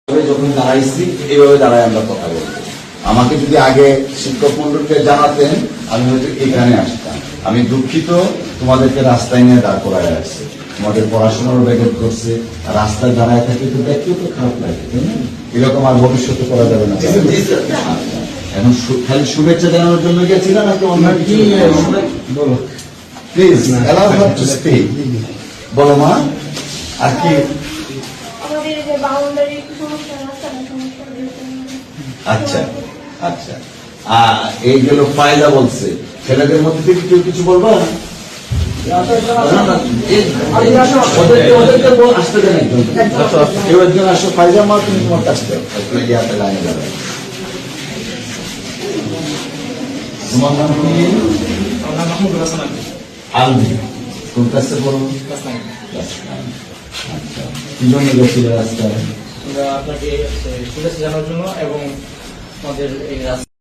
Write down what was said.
যখন দাঁড়াইছি এইভাবে দাঁড়ায় আমরা কথা বলবো। আমাকে যদি আগে শিক্ষক মন্ডলকে জানাতেন আমি হয়তো এখানে আসতাম। আমি দুঃখিত, তোমাদেরকে রাস্তায় নিয়ে দাঁড় করায় আসছে, তোমাদের পড়াশোনার ব্যাঘাত করছে, রাস্তায় দাঁড়ায় থাকলে তো দেখতেও তো খারাপ লাগে, তাই না? এরকম আর ভবিষ্যতে করা যাবে না। এখন খালি শুভেচ্ছা জানানোর জন্য গেছিলাম নাকি অন্য কিছু? বলো please, allow her to speak. বলো মা, আর কি? আচ্ছা আচ্ছা, এই গেল ফায়দা বলছে। ছেলেদের মধ্যে থেকে কেউ কিছু বলবা? আসতে দেন একজন, কেউ একজন আসো। ফায়দা মা, তুমি তোমার কাছ থেকে ইয়াতে লাইনে দাঁড়াবে। তোমার নাম কি? আলমি। কোন কাছে পড়ো? আচ্ছা, কি জন্য গেছিল রাস্তায়? আপনাকে শুভেচ্ছা জানার জন্য এবং আমাদের এই